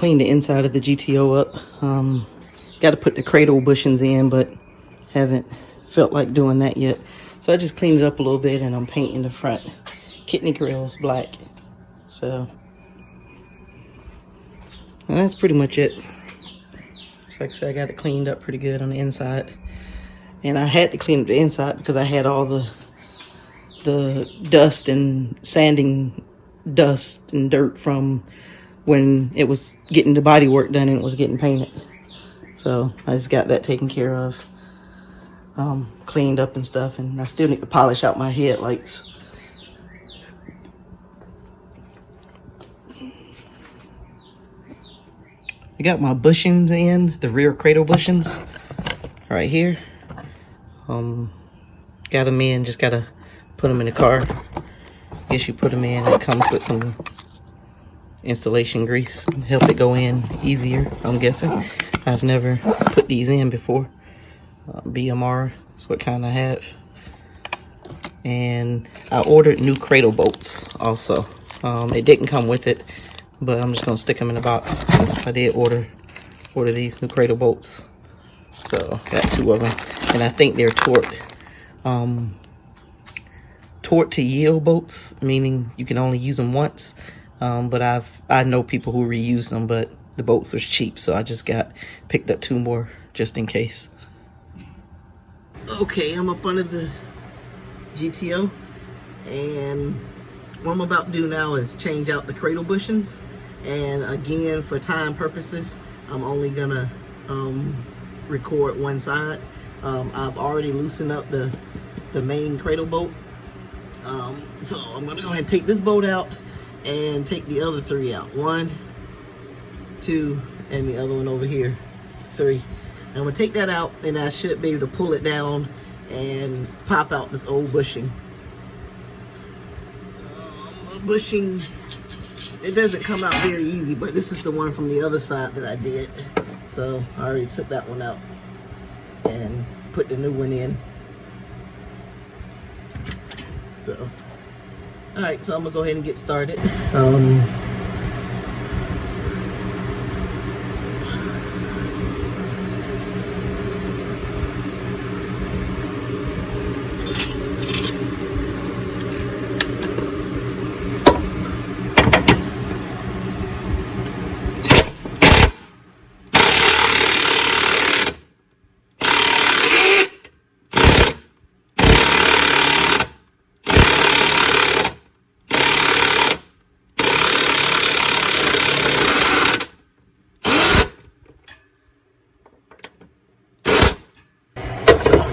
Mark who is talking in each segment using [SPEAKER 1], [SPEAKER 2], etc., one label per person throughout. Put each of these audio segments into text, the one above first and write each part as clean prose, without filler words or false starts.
[SPEAKER 1] clean the inside of the GTO up. Got to put the cradle bushings in, but haven't felt like doing that yet. So I just cleaned it up a little bit, and I'm painting the front kidney grills black. So and that's pretty much it. Just like I said, I got it cleaned up pretty good on the inside. And I had to clean up the inside because I had all the dust and sanding dust and dirt from when it was getting the body work done and it was getting painted. So I just got that taken care of, cleaned up and stuff, and I still need to polish out my headlights. I got my bushings in, the rear cradle bushings right here. Got them in, just gotta put them in the car. Guess you put them in, it comes with some installation grease, help it go in easier, I'm guessing. I've never put these in before. BMR is what kind I have. And I ordered new cradle bolts also. It didn't come with it, but I'm just gonna stick them in the box because I did order these new cradle bolts. So got 2 of them, and I think they're torque to yield bolts, meaning you can only use them once. But I know people who reuse them, but the bolts was cheap, so I just picked up 2 more just in case. Okay, I'm up under the GTO, and what I'm about to do now is change out the cradle bushings. And again, for time purposes, I'm only gonna record one side. I've already loosened up the main cradle bolt, so I'm gonna go ahead and take this bolt out and take the other 3 out. 1, 2, and the other one over here, 3. And I'm gonna take that out, and I should be able to pull it down and pop out this old bushing. Bushing, it doesn't come out very easy, but this is the one from the other side that I did. So I already took that one out and put the new one in. So, all right, so I'm gonna go ahead and get started.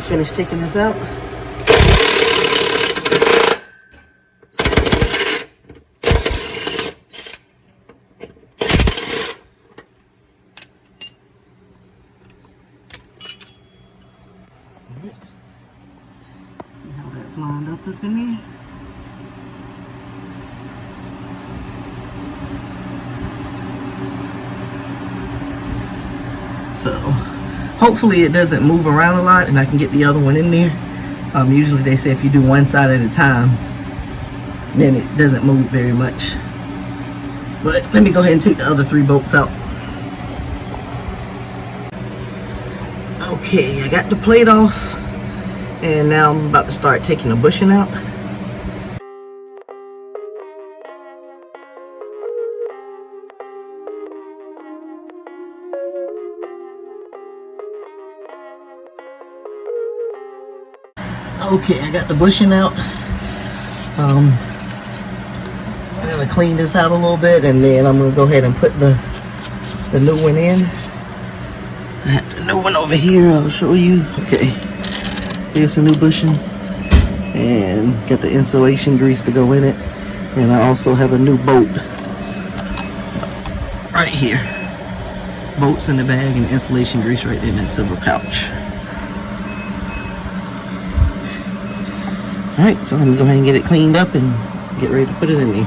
[SPEAKER 1] Finish taking this out. See how that's lined up in there. So hopefully it doesn't move around a lot and I can get the other one in there. Usually they say if you do one side at a time, then it doesn't move very much. But let me go ahead and take the other 3 bolts out. Okay, I got the plate off, and now I'm about to start taking the bushing out. Okay, I got the bushing out. I'm gonna clean this out a little bit, and then I'm gonna go ahead and put the new one in. I have the new one over here, I'll show you. Okay, here's the new bushing, and got the insulation grease to go in it. And I also have a new bolt right here. Bolts in the bag and insulation grease right there in that silver pouch. Alright, so I'm gonna go ahead and get it cleaned up and get ready to put it in there.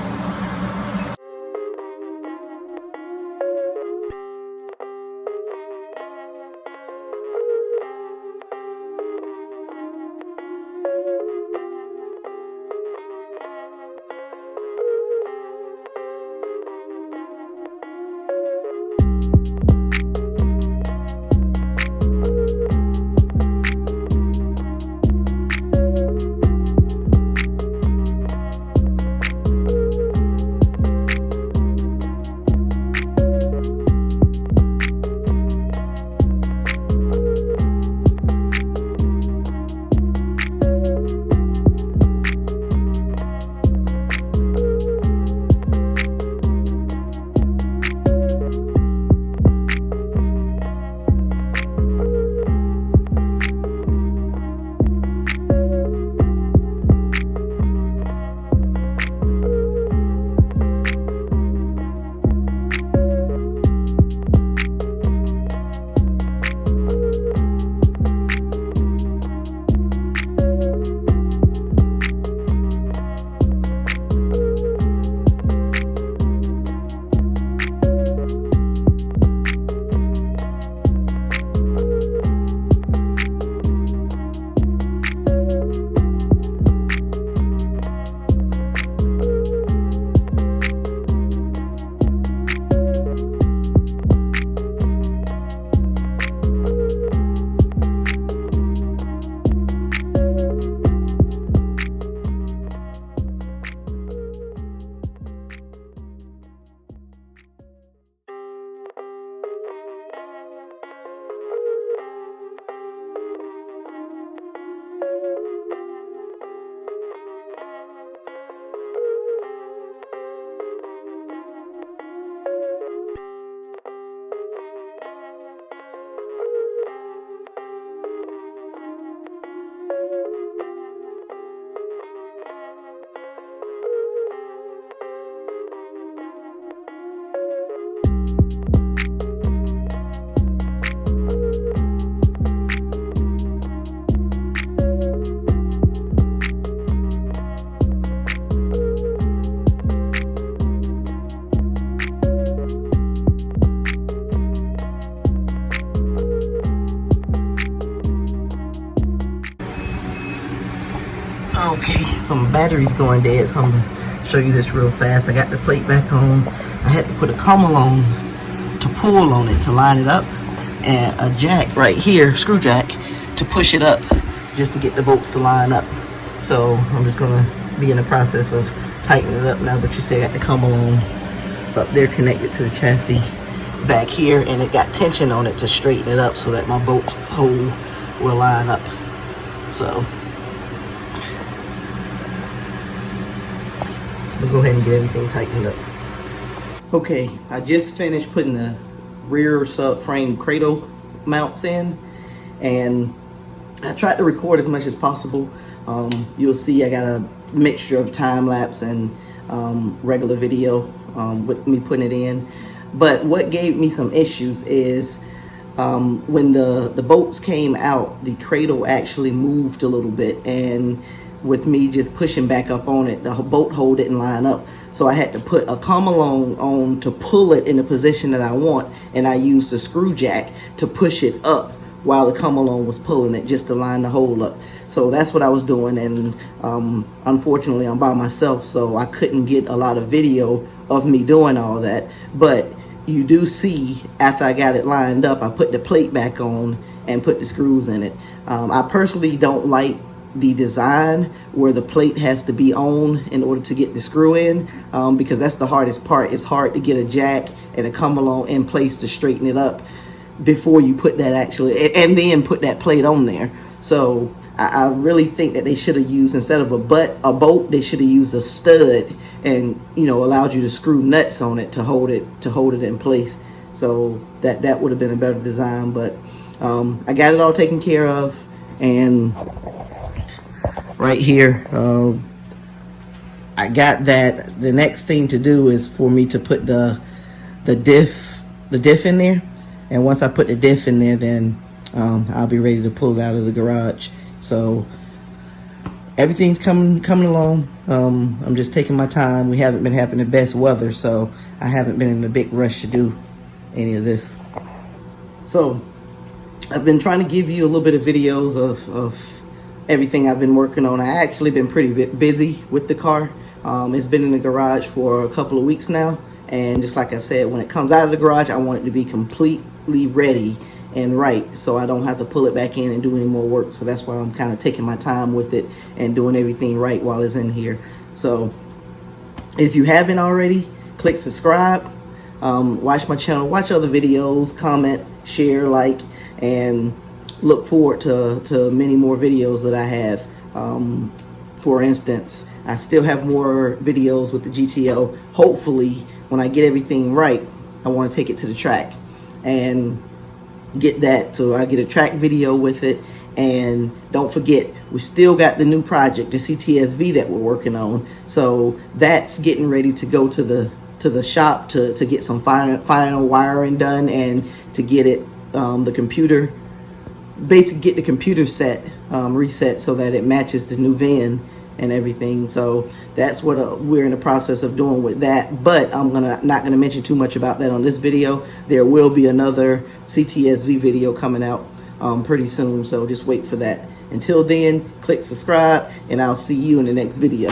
[SPEAKER 1] Okay, so my battery's going dead, so I'm gonna show you this real fast. I got the plate back on. I had to put a commel on to pull on it to line it up, and a jack right here, screw jack, to push it up just to get the bolts to line up. So I'm just gonna be in the process of tightening it up now, but you see I got the commel on up there connected to the chassis back here, and it got tension on it to straighten it up so that my bolt hole will line up. So we'll go ahead and get everything tightened up. Okay, I just finished putting the rear subframe cradle mounts in, and I tried to record as much as possible. You'll see I got a mixture of time lapse and regular video with me putting it in. But what gave me some issues is when the bolts came out, the cradle actually moved a little bit, and with me just pushing back up on it, the bolt hole didn't line up. So I had to put a commel on to pull it in the position that I want, and I used the screw jack to push it up while the commel was pulling it just to line the hole up. So that's what I was doing, and unfortunately I'm by myself, so I couldn't get a lot of video of me doing all that. But you do see after I got it lined up, I put the plate back on and put the screws in it. I personally don't like the design where the plate has to be on in order to get the screw in, because that's the hardest part. It's hard to get a jack and a commel in place to straighten it up before you put that actually, and then put that plate on there. So I really think that they should have used, instead of a bolt, they should have used a stud, and allowed you to screw nuts on it to hold it in place. So that would have been a better design. But I got it all taken care of, and right here I got that. The next thing to do is for me to put the diff in there, and once I put the diff in there, then I'll be ready to pull it out of the garage. So everything's coming along. I'm just taking my time. We haven't been having the best weather, so I haven't been in a big rush to do any of this. So I've been trying to give you a little bit of videos of everything I've been working on. I actually been pretty busy with the car. It's been in the garage for a couple of weeks now, and just like I said, when it comes out of the garage, I want it to be completely ready and right, so I don't have to pull it back in and do any more work. So that's why I'm kind of taking my time with it and doing everything right while it's in here. So if you haven't already, click subscribe, watch my channel, watch other videos, comment, share, like, and look forward to many more videos that I have. For instance, I still have more videos with the GTO. Hopefully, when I get everything right, I want to take it to the track and get that, so I get a track video with it. And don't forget, we still got the new project, the CTSV, that we're working on. So that's getting ready to go to the shop to get some final wiring done, and to get it the computer, basically get the computer set reset so that it matches the new VIN and everything. So that's what we're in the process of doing with that. But I'm not gonna mention too much about that on this video. There will be another CTSV video coming out pretty soon, so just wait for that. Until then, click subscribe, and I'll see you in the next video.